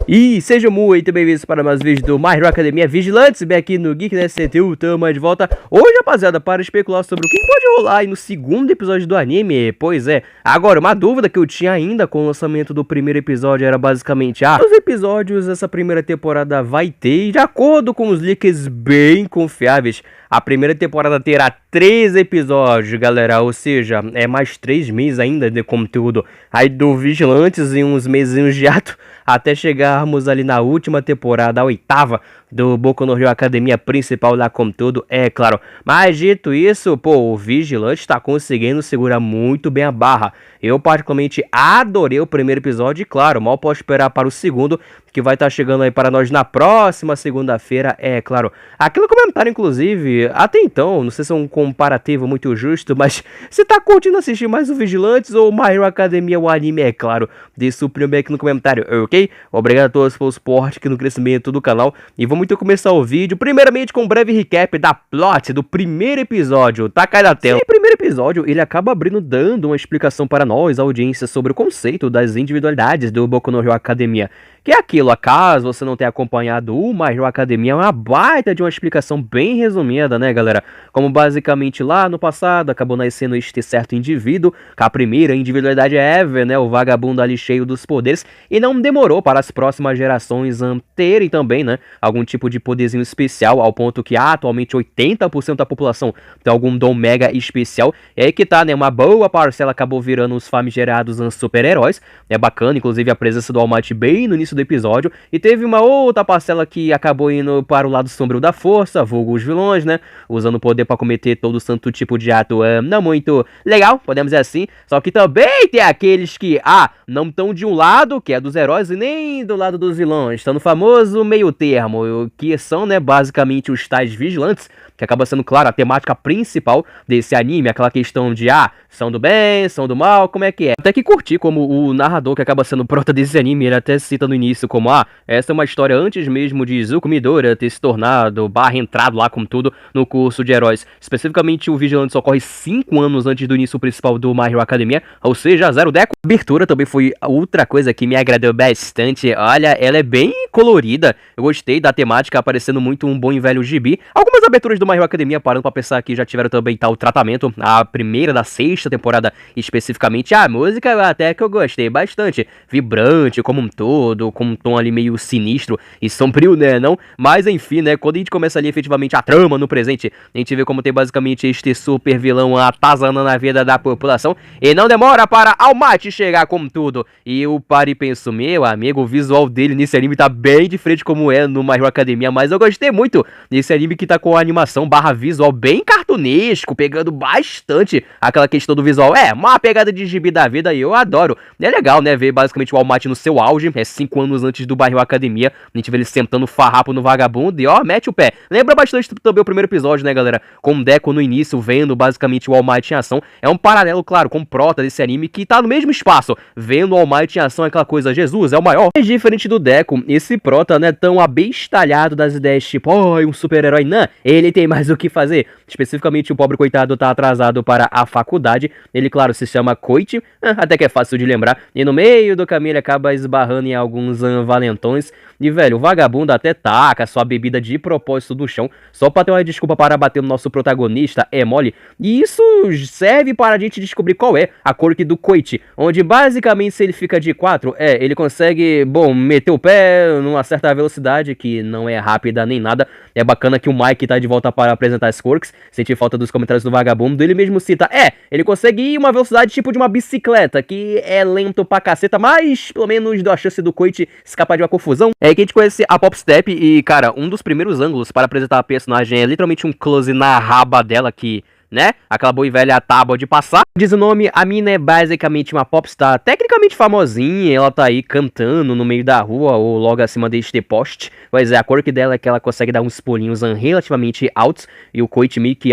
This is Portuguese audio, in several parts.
E sejam muito bem-vindos para mais vídeos do My Hero Academia Vigilantes, bem aqui no Geek SCTU, tamo de volta hoje, rapaziada, para especular sobre o que pode rolar aí no segundo episódio do anime. Pois é, agora, uma dúvida que eu tinha ainda com o lançamento do primeiro episódio era basicamente, os episódios dessa primeira temporada vai ter, de acordo com os leaks bem confiáveis, a primeira temporada terá 3 episódios, galera, ou seja, é mais 3 meses ainda de conteúdo aí do Vigilantes e uns mesinhos de ato até chegarmos ali na última temporada, a 8ª do Boku no Hero Academia principal lá com tudo, é claro. Mas dito isso, pô, o Vigilante tá conseguindo segurar muito bem a barra. Eu particularmente adorei o primeiro episódio e claro, mal posso esperar para o segundo, que vai estar chegando aí para nós na próxima segunda-feira, é claro. Aquele comentário, inclusive, até então, não sei se é um comparativo muito justo, mas você tá curtindo assistir mais o Vigilantes ou My Hero Academia, o anime, é claro. Deixa o primeiro aqui no comentário, ok? Obrigado a todos pelo suporte aqui no crescimento do canal. E vamos então começar o vídeo, primeiramente com um breve recap da plot do primeiro episódio, tá caindo na tela. E o primeiro episódio, ele acaba dando uma explicação para nós, a audiência, sobre o conceito das individualidades do Boku no Hero Academia. Que é aquilo, acaso você não tenha acompanhado o My Hero Academia, é uma baita de uma explicação bem resumida, né, galera? Como basicamente lá no passado acabou nascendo este certo indivíduo, com a primeira individualidade ever, né, o vagabundo ali cheio dos poderes, e não demorou para as próximas gerações terem também, né, algum tipo de poderzinho especial, ao ponto que atualmente 80% da população tem algum dom mega especial. É aí que tá, né, uma boa parcela acabou virando os famigerados super-heróis, é bacana, inclusive a presença do All Might bem no início do episódio, e teve uma outra parcela que acabou indo para o lado sombrio da força, vulgo os vilões, né, usando o poder para cometer todo santo tipo de ato não muito legal, podemos dizer assim, só que também tem aqueles que, não estão de um lado, que é dos heróis, e nem do lado dos vilões, estão no famoso meio termo, que são, né, basicamente os tais vigilantes, que acaba sendo, claro, a temática principal desse anime, aquela questão de, são do bem, são do mal, como é que é? Até que curti como o narrador que acaba sendo o prota desse anime, ele até cita no início como, essa é uma história antes mesmo de Izuku Midoriya ter se tornado, entrado lá com tudo no curso de heróis. Especificamente o Vigilante ocorre 5 anos antes do início principal do My Hero Academia, ou seja, 0 Deco. A abertura também foi outra coisa que me agradou bastante, olha, ela é bem colorida, eu gostei da temática, aparecendo muito um bom e velho gibi. Algumas aberturas do My Hero Academia, parando pra pensar que já tiveram também tal tratamento, a primeira da 6ª temporada especificamente, a música até que eu gostei bastante, vibrante como um todo, com um tom ali meio sinistro e sombrio, né, não? Mas enfim, né, quando a gente começa ali efetivamente a trama no presente, a gente vê como tem basicamente este super vilão atazanando a vida da população, e não demora para All Might chegar com tudo. E eu paro e penso, meu amigo, o visual dele nesse anime tá bem diferente como é no My Hero Academia, mas eu gostei muito desse anime que tá com a animação visual bem cartunesco, pegando bastante aquela questão do visual, uma pegada de gibi da vida, e eu adoro. É legal, né, ver basicamente o All Might no seu auge, 5 anos antes do My Hero Academia, a gente vê ele sentando farrapo no vagabundo e mete o pé. Lembra bastante também o primeiro episódio, né, galera, com o Deco no início, vendo basicamente o All Might em ação. É um paralelo, claro, com o prota desse anime, que tá no mesmo espaço, vendo o All Might em ação, aquela coisa, Jesus, é o maior. Mas diferente do Deco, esse prota não é tão abestalhado das ideias, tipo, um super-herói, não, ele tem mais o que fazer. Especificamente, o pobre coitado tá atrasado para a faculdade, ele, claro, se chama Koichi, até que é fácil de lembrar, e no meio do caminho ele acaba esbarrando em alguns valentões, e velho, o vagabundo até taca sua bebida de propósito do chão, só pra ter uma desculpa para bater no nosso protagonista, é mole, e isso serve para a gente descobrir qual é a quirk do Koichi, onde basicamente se ele fica de 4, ele consegue, meter o pé numa certa velocidade, que não é rápida nem nada. É bacana que o Mike tá de volta para apresentar as quirks, senti falta dos comentários do vagabundo, ele mesmo cita, ele consegue ir uma velocidade tipo de uma bicicleta, que é lento pra caceta, mas pelo menos deu a chance do Koichi escapar de uma confusão. É aí que a gente conhece a Pop Step e, cara, um dos primeiros ângulos para apresentar a personagem é literalmente um close na raba dela, que, né, aquela boa e velha tábua de passar. Diz o nome, a mina é basicamente uma popstar tecnicamente famosinha, ela tá aí cantando no meio da rua ou logo acima deste poste. Pois é, a quirk dela é que ela consegue dar uns pulinhos relativamente altos, e o Koichi meio que,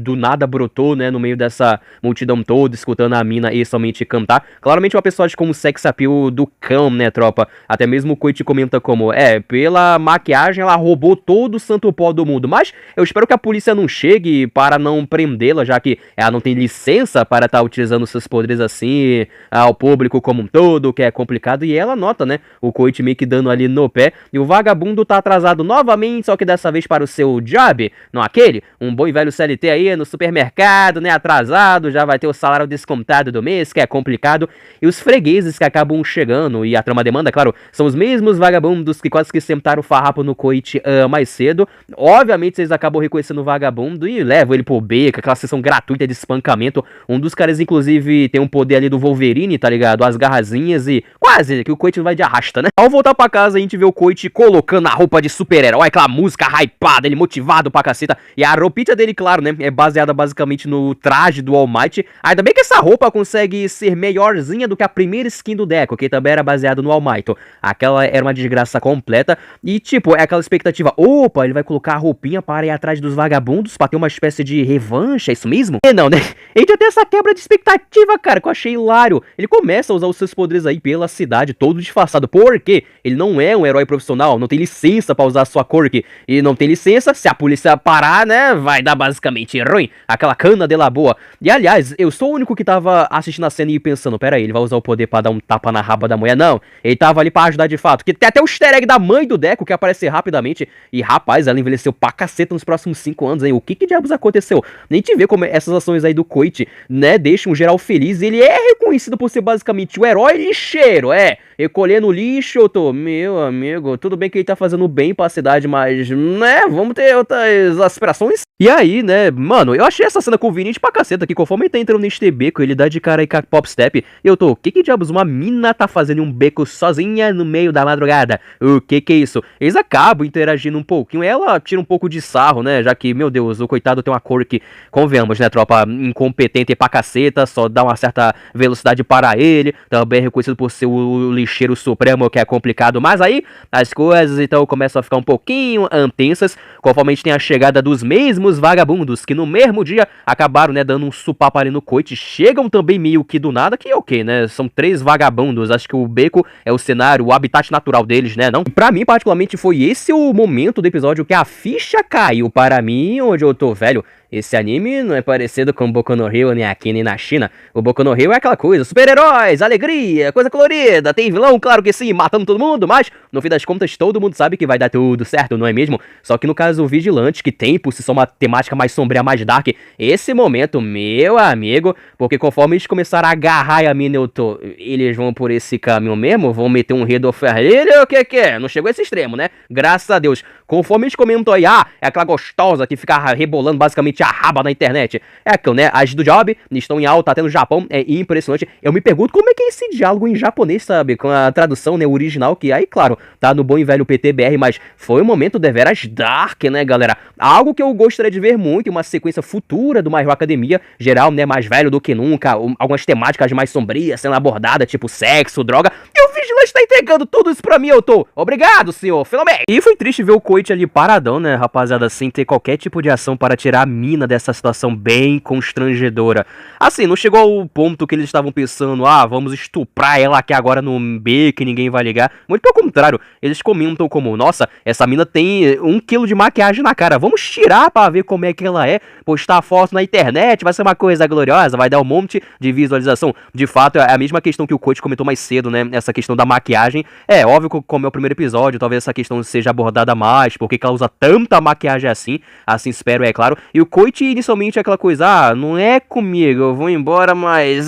do nada brotou, né, no meio dessa multidão toda, escutando a mina e somente cantar. Claramente uma personagem com um sex appeal do cão, né, tropa? Até mesmo o Koichi comenta como, pela maquiagem ela roubou todo o santo pó do mundo, mas eu espero que a polícia não chegue para não prender escondê-la, já que ela não tem licença para estar utilizando seus poderes assim ao público como um todo, que é complicado, e ela nota, né, o Koichi meio que dando ali no pé, e o vagabundo tá atrasado novamente, só que dessa vez para o seu job, não aquele, um bom e velho CLT aí no supermercado, né, atrasado, já vai ter o salário descontado do mês, que é complicado, e os fregueses que acabam chegando, e a trama demanda, claro, são os mesmos vagabundos que quase que sentaram o farrapo no Koichi mais cedo. Obviamente vocês acabam reconhecendo o vagabundo e levam ele pro beco, aquela sessão gratuita de espancamento. Um dos caras, inclusive, tem um poder ali do Wolverine, tá ligado? As garrazinhas e quase que o Koichi vai de arrasta, né? Ao voltar pra casa, a gente vê o Koichi colocando a roupa de super-herói, aquela música hypada, ele motivado pra caceta. E a roupinha dele, claro, né? É baseada basicamente no traje do All Might. Ainda bem que essa roupa consegue ser melhorzinha do que a primeira skin do Deco, que também era baseado no All Might. Aquela era uma desgraça completa. E, tipo, é aquela expectativa. Opa, ele vai colocar a roupinha para ir atrás dos vagabundos pra ter uma espécie de revanche, é isso mesmo? E não, né? A gente tem essa quebra de expectativa, cara, que eu achei hilário. Ele começa a usar os seus poderes aí pela cidade, todo disfarçado. Porque ele não é um herói profissional, não tem licença pra usar a sua quirk. E não tem licença, se a polícia parar, né, vai dar basicamente ruim. Aquela cana de la boa. E, aliás, eu sou o único que tava assistindo a cena e pensando, pera aí, ele vai usar o poder pra dar um tapa na raba da mulher? Não, ele tava ali pra ajudar de fato. Que tem até o easter egg da mãe do Deco que aparece rapidamente. E, rapaz, ela envelheceu pra caceta nos próximos 5 anos, hein? O que diabos aconteceu? Nem te vê como essas ações aí do Koichi, né, deixam o geral feliz. Ele é reconhecido por ser basicamente o herói lixeiro, recolhendo lixo. Eu tô, meu amigo, tudo bem que ele tá fazendo bem pra cidade, mas, né, vamos ter outras aspirações. E aí, né, mano, eu achei essa cena conveniente pra caceta, que conforme ele tá entrando neste beco, ele dá de cara aí com a Pop Step, eu tô, que diabos uma mina tá fazendo um beco sozinha no meio da madrugada? O que é isso? Eles acabam interagindo um pouquinho, ela tira um pouco de sarro, né, já que, meu Deus, o coitado tem uma cor que, convenhamos, né, tropa, incompetente pra caceta, só dá uma certa velocidade para ele, também é reconhecido por ser o lixeiro supremo, que é complicado, mas aí as coisas então começam a ficar um pouquinho tensas, conforme a gente tem a chegada dos mesmos vagabundos, que no mesmo dia acabaram, né, dando um supapo ali no Koichi, chegam também meio que do nada, que é ok, né, são 3 vagabundos, acho que o beco é o cenário, o habitat natural deles, né, não? E pra mim, particularmente, foi esse o momento do episódio que a ficha caiu para mim, onde eu tô, velho, esse anime não é parecido com Boku no Hero nem aqui nem na China. O Boku no Hero é aquela coisa, super-heróis, alegria, coisa colorida, tem vilão, claro que sim, matando todo mundo, mas no fim das contas todo mundo sabe que vai dar tudo certo, não é mesmo? Só que no caso o Vigilante, que tem por si só uma temática mais sombria, mais dark, esse momento, meu amigo, porque conforme eles começaram a agarrar a mina, eu tô, eles vão por esse caminho mesmo? Vão meter um Red of Ferreira, o que é? Não chegou a esse extremo, né? Graças a Deus. Conforme eles comentam aí, é aquela gostosa que fica rebolando basicamente a raba na internet. É aquilo, né? As do Job estão em alta até no Japão, é impressionante. Eu me pergunto como é que é esse diálogo em japonês, sabe? Com a tradução, né, original, que aí, claro, tá no bom e velho PTBR, mas foi um momento deveras dark, né, galera? Algo que eu gostaria de ver muito em uma sequência futura do My Hero Academia, geral, né, mais velho do que nunca, algumas temáticas mais sombrias sendo abordadas, tipo sexo, droga, e o Vigilante tá entregando tudo isso pra mim, eu tô, obrigado, senhor, finalmente! E foi triste ver o Koichi ali paradão, né, rapaziada, sem ter qualquer tipo de ação para tirar a mina dessa situação bem constrangedora. Assim, não chegou ao ponto que eles estavam pensando, vamos estuprar ela aqui agora no beco que ninguém vai ligar. Muito pelo contrário, eles comentam como, nossa, essa mina tem 1 quilo de maquiagem na cara, vamos tirar pra ver como é que ela é, postar foto na internet, vai ser uma coisa gloriosa, vai dar um monte de visualização. De fato, é a mesma questão que o Koichi comentou mais cedo, né, essa questão da maquiagem. É óbvio que como é o primeiro episódio, talvez essa questão seja abordada mais, porque ela usa tanta maquiagem assim espero, é claro. E o Koichi inicialmente é aquela coisa, não é comigo, eu vou embora, mas,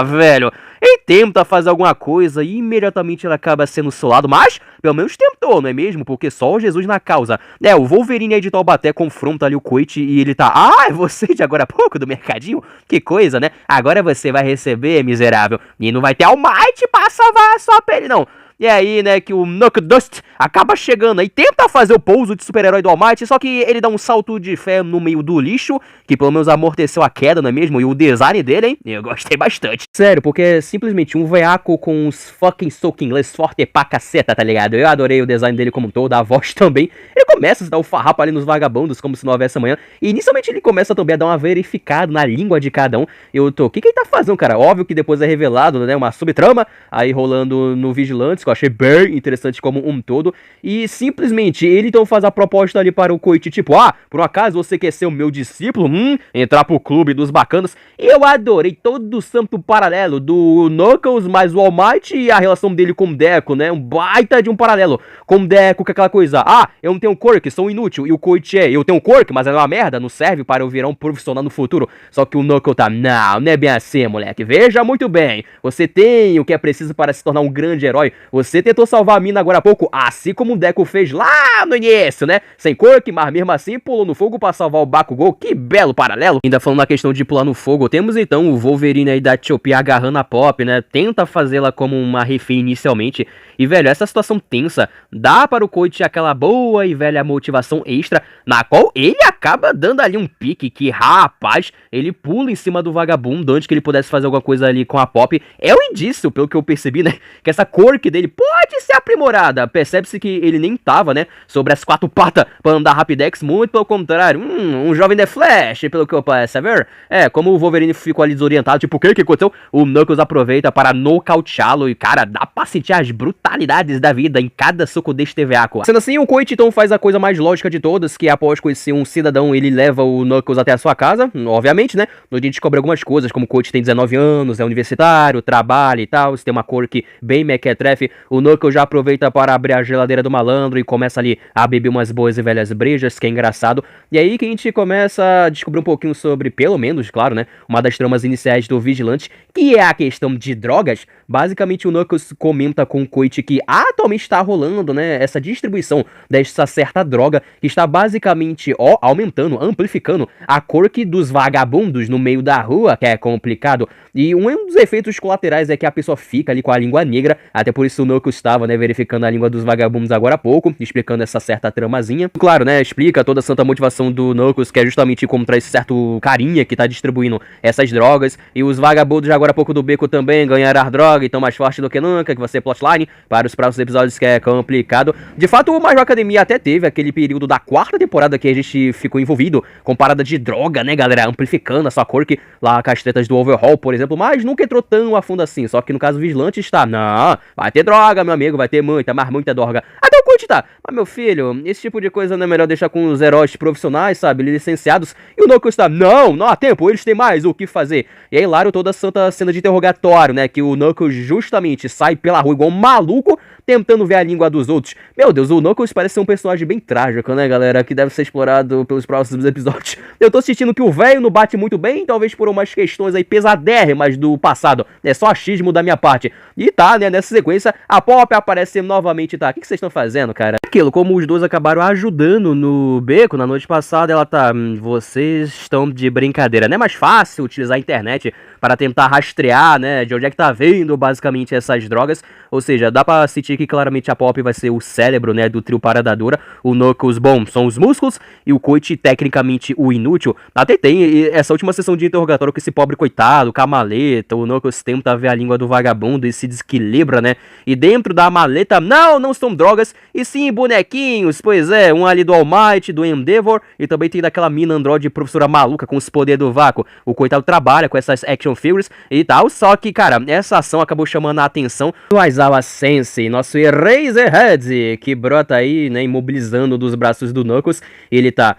velho, ele tenta fazer alguma coisa e imediatamente ele acaba sendo solado, mas pelo menos tentou, não é mesmo? Porque só o Jesus na causa. O Wolverine aí de Taubaté confronta ali o Koichi e ele tá, é você de agora a pouco do mercadinho? Que coisa, né? Agora você vai receber, miserável, e não vai ter All Might pra salvar a sua pele, não. E aí, né, que o Knockdust acaba chegando aí, tenta fazer o pouso de super-herói do All Might, só que ele dá um salto de fé no meio do lixo, que pelo menos amorteceu a queda, não é mesmo? E o design dele, hein, eu gostei bastante. Sério, porque é simplesmente um veaco com uns fucking soco inglês forte pra caceta, tá ligado? Eu adorei o design dele como um todo, a voz também. Ele começa a dar o farrapo ali nos vagabundos, como se não houvesse amanhã, e inicialmente ele começa também a dar uma verificada na língua de cada um. Eu tô, o que ele tá fazendo, cara? Óbvio que depois é revelado, né, uma subtrama, aí rolando no Vigilante, eu achei bem interessante como um todo. E simplesmente ele então faz a proposta ali para o Koichi, tipo, por um acaso você quer ser o meu discípulo? Entrar pro clube dos bacanas. Eu adorei todo o santo paralelo do Knuckles mais o All Might e a relação dele com o Deku, né? Um baita de um paralelo. Com o Deku, que é aquela coisa, eu não tenho quirk, sou inútil. E o Koichi eu tenho quirk, mas é uma merda, não serve para eu virar um profissional no futuro. Só que o Knuckles tá, não é bem assim, moleque. Veja muito bem, você tem o que é preciso para se tornar um grande herói. Você tentou salvar a mina agora há pouco, assim como o Deku fez lá no início, né? Sem quirk, mas mesmo assim pulou no fogo para salvar o Bakugou. Que belo paralelo. Ainda falando na questão de pular no fogo, temos então o Wolverine aí da Etiopia agarrando a Pop, né? Tenta fazê-la como uma refém inicialmente. E, velho, essa situação tensa dá para o Koichi aquela boa e velha motivação extra, na qual ele acaba dando ali um pique que, rapaz, ele pula em cima do vagabundo antes que ele pudesse fazer alguma coisa ali com a Pop. É um indício, pelo que eu percebi, né? Que essa quirk dele pode ser aprimorada. Percebe-se que ele nem tava, né? Sobre as 4 patas para andar Rapidex, muito pelo contrário. Um jovem The Flash, pelo que eu posso saber. Como o Wolverine ficou ali desorientado, tipo, o que aconteceu? O Knuckles aproveita para nocauteá-lo e, cara, dá pra sentir as brutalidades da vida em cada soco deste teveaco. Sendo assim, o Koichi então faz a coisa mais lógica de todas, que após conhecer um cidadão, ele leva o Knuckles até a sua casa, obviamente, né? Onde a gente descobre algumas coisas, como o Koichi tem 19 anos, é universitário, trabalha e tal, se tem uma quirk bem mequetrefe, o Knuckles já aproveita para abrir a geladeira do malandro e começa ali a beber umas boas e velhas brejas, que é engraçado. E aí que a gente começa a descobrir um pouquinho sobre, pelo menos, claro, né? Uma das tramas iniciais do Vigilante, que é a questão de drogas. Basicamente, o Knuckles comenta com o Koichi que atualmente está rolando, né, essa distribuição dessa certa droga que está basicamente, aumentando, amplificando a quirk dos vagabundos no meio da rua, que é complicado. E um dos efeitos colaterais é que a pessoa fica ali com a língua negra, até por isso o Knuckles estava, né, verificando a língua dos vagabundos agora há pouco, explicando essa certa tramazinha. Claro, né, explica toda a santa motivação do Knuckles, que é justamente contra esse certo carinha que tá distribuindo essas drogas, e os vagabundos agora há pouco do beco também ganharam a droga e estão mais fortes do que nunca, que vai ser plotline para os próximos episódios, que é complicado. De fato, o My Hero Academia até teve aquele período da 4ª temporada que a gente ficou envolvido com parada de droga, né, galera, amplificando a sua quirk lá com as tretas do Overhaul, por exemplo, mas nunca entrou tão a fundo assim, só que no caso o Vigilante está, não, vai ter droga, meu amigo, vai ter muita, mas muita droga. Até o Koichi tá, mas meu filho, esse tipo de coisa não é melhor deixar com os heróis profissionais, sabe, licenciados, e o Knuckles está, não há tempo, eles têm mais o que fazer. E aí, claro, toda a santa cena de interrogatório, né, que o Knuckles justamente sai pela rua igual um maluco, tentando ver a língua dos outros. Meu Deus, o Knuckles parece ser um personagem bem trágico, né, galera, que deve ser explorado pelos próximos episódios. Eu tô sentindo que o velho não bate muito bem, talvez por umas questões aí pesadérrimas do passado, é só achismo da minha parte. E tá, né, nessa sequência, a Pop aparece novamente, tá, o que vocês estão fazendo, cara? Aquilo, como os dois acabaram ajudando no beco na noite passada, ela tá, vocês estão de brincadeira, não é mais fácil utilizar a internet para tentar rastrear, né, de onde é que tá vindo basicamente essas drogas, ou seja, dá pra sentir que claramente a Pop vai ser o cérebro, né, do trio Parada Dura, o Knuckles, bom, são os músculos, e o Koichi, tecnicamente, o inútil. Até tem essa última sessão de interrogatório com esse pobre coitado, com a maleta, o Knuckles tenta ver a língua do vagabundo e se desequilibra, né, e dentro da maleta, não são drogas, e sim bonequinhos, pois é, um ali do All Might, do Endeavor, e também tem daquela mina androide professora maluca com os poderes do vácuo. O coitado trabalha com essas action figures e tal, só que, cara, essa ação acabou chamando a atenção do Aizawa Sensei, nosso Eraserhead, que brota aí, né, imobilizando dos braços do Knuckles. Ele tá,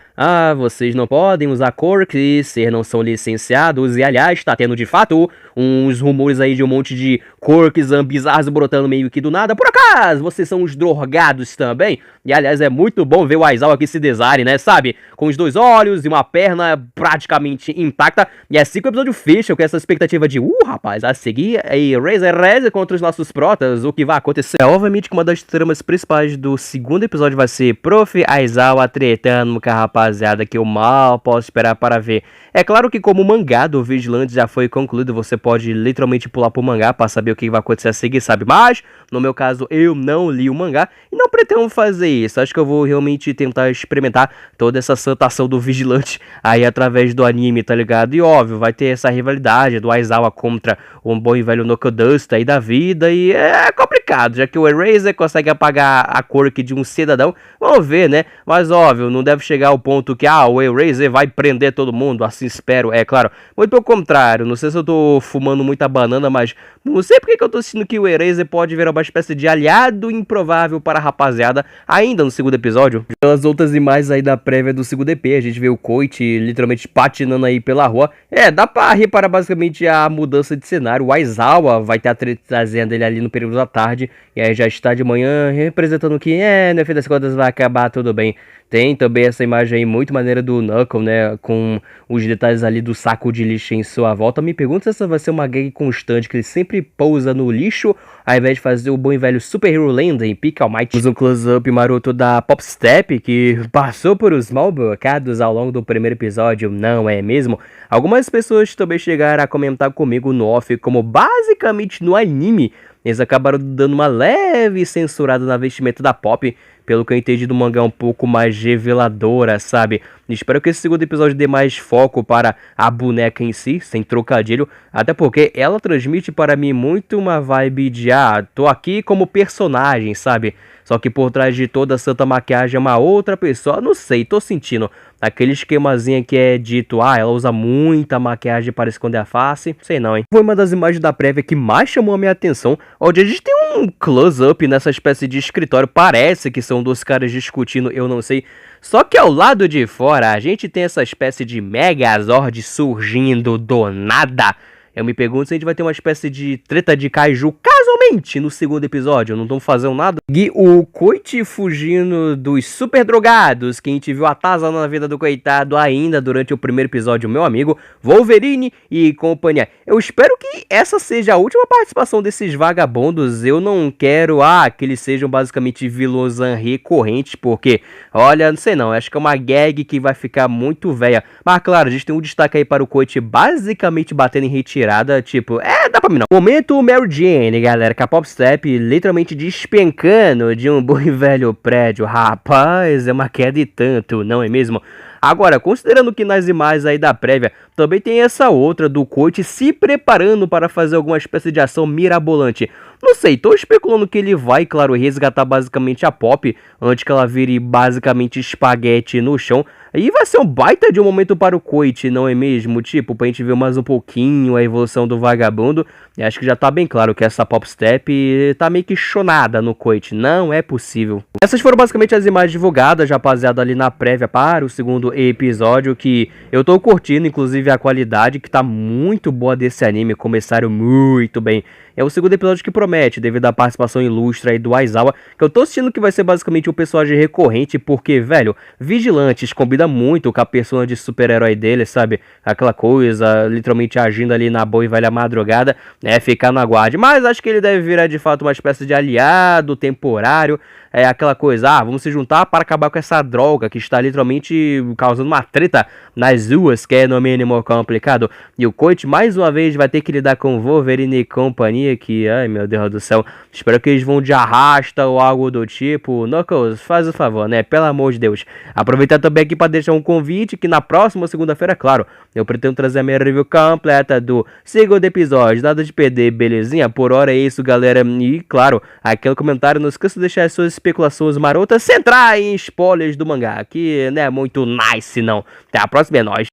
vocês não podem usar quirks, ser não são licenciados, e aliás, tá tendo de fato uns rumores aí de um monte de quirks bizarros brotando meio que do nada. Por acaso, vocês são os drogados também? E aliás, é muito bom ver o Aizawa aqui se desare, né, sabe? Com os 2 olhos e uma perna praticamente intacta. E é assim que o episódio fecha, com essa expectativa de, rapaz, a seguir aí Eraserhead contra os nossos protas, o que vai acontecer? Obviamente que uma das tramas principais do 2º episódio vai ser Prof. Aizawa tretando com a rapaziada, que eu mal posso esperar para ver. É claro que como o mangá do Vigilante já foi concluído, você pode literalmente pular pro mangá para saber o que vai acontecer a seguir, sabe? Mas, no meu caso, eu não li o mangá e não pretendo fazer isso. Acho que eu vou realmente tentar experimentar toda essa santa ação do Vigilante aí através do anime, tá ligado? E óbvio, vai ter essa rivalidade do Aizawa contra o bom e velho Nokudust aí da vida, e é complicado, já que o Eraser consegue apagar a quirk de um cidadão. Vamos ver, né? Mas óbvio, não deve chegar ao ponto que, o Eraser vai prender todo mundo, assim espero, é claro. Muito pelo contrário, não sei se eu tô fumando muita banana, mas você porque que eu tô sentindo que o Eraser pode virar uma espécie de aliado improvável para a rapaziada ainda no segundo episódio. Pelas outras imagens aí da prévia do segundo EP, a gente vê o Coit literalmente patinando aí pela rua. Dá pra reparar basicamente a mudança de cenário. O Aizawa vai estar trazendo ele ali no período da tarde, e aí já está de manhã representando que, no fim das contas vai acabar tudo bem. Tem também essa imagem aí muito maneira do Knuckle, né, com os detalhes ali do saco de lixo em sua volta. Me pergunto se essa vai ser uma gag constante, que ele sempre pousa no lixo, ao invés de fazer o bom e velho Super Hero Landing, Pick All Might. Usa um close-up maroto da Pop Step, que passou por os mal bocados ao longo do primeiro episódio, não é mesmo? Algumas pessoas também chegaram a comentar comigo no off, como basicamente no anime, eles acabaram dando uma leve censurada na vestimenta da Pop. Pelo que eu entendi do mangá, um pouco mais reveladora, sabe? Espero que esse segundo episódio dê mais foco para a boneca em si, sem trocadilho. Até porque ela transmite para mim muito uma vibe de, tô aqui como personagem, sabe? Só que por trás de toda a santa maquiagem é uma outra pessoa, não sei, tô sentindo. Aquele esquemazinho que é dito, ela usa muita maquiagem para esconder a face, sei não, hein. Foi uma das imagens da prévia que mais chamou a minha atenção, onde a gente tem um close-up nessa espécie de escritório, parece que são dois caras discutindo, eu não sei. Só que ao lado de fora, a gente tem essa espécie de Megazord surgindo do nada. Eu me pergunto se a gente vai ter uma espécie de treta de kaiju casualmente no segundo episódio. Não estão fazendo nada. E o Coit fugindo dos super drogados, que a gente viu atazanando na vida do coitado ainda durante o primeiro episódio, meu amigo Wolverine e companhia. Eu espero que essa seja a última participação desses vagabundos. Eu não quero que eles sejam basicamente vilões recorrentes, porque, olha, não sei não, acho que é uma gag que vai ficar muito velha. Mas claro, a gente tem um destaque aí para o Coit basicamente batendo em retirada. Tipo, dá pra mim não. Momento Mary Jane, galera, com a Pop Step literalmente despencando de um bom e velho prédio. Rapaz, é uma queda e tanto, não é mesmo? Agora, considerando que nas imagens aí da prévia também tem essa outra do Coit se preparando para fazer alguma espécie de ação mirabolante. Não sei, tô especulando que ele vai, claro, resgatar basicamente a Pop antes que ela vire basicamente espaguete no chão. E vai ser um baita de um momento para o Coit, não é mesmo? Tipo, pra gente ver mais um pouquinho a evolução do vagabundo. E acho que já tá bem claro que essa Pop Step tá meio que chonada no Coit. Não é possível. Essas foram basicamente as imagens divulgadas, rapaziada, ali na prévia para o segundo episódio, que eu tô curtindo, inclusive a qualidade que tá muito boa desse anime. Começaram muito bem. É o segundo episódio que promete, devido à participação ilustre aí do Aizawa, que eu tô assistindo que vai ser basicamente um personagem recorrente, porque, velho, Vigilantes combina muito com a persona de super-herói dele, sabe? Aquela coisa, literalmente agindo ali na boa e velha madrugada, ficar no aguarde. Mas acho que ele deve virar de fato uma espécie de aliado temporário, aquela coisa, vamos se juntar para acabar com essa droga que está literalmente causando uma treta nas ruas, que é no mínimo complicado. E o Coit mais uma vez vai ter que lidar com Wolverine e companhia, que, ai meu Deus do céu, espero que eles vão de arrasta ou algo do tipo. Knuckles, faz o favor, né, pelo amor de Deus. Aproveitar também aqui para deixar um convite que na próxima segunda-feira, claro, eu pretendo trazer a minha review completa do segundo episódio, nada de perder, belezinha? Por hora é isso, galera, e claro, aquele comentário, não esqueça de deixar as suas especulações marotas, centrar em spoilers do mangá, que não é muito nice não. Até a próxima, é nóis.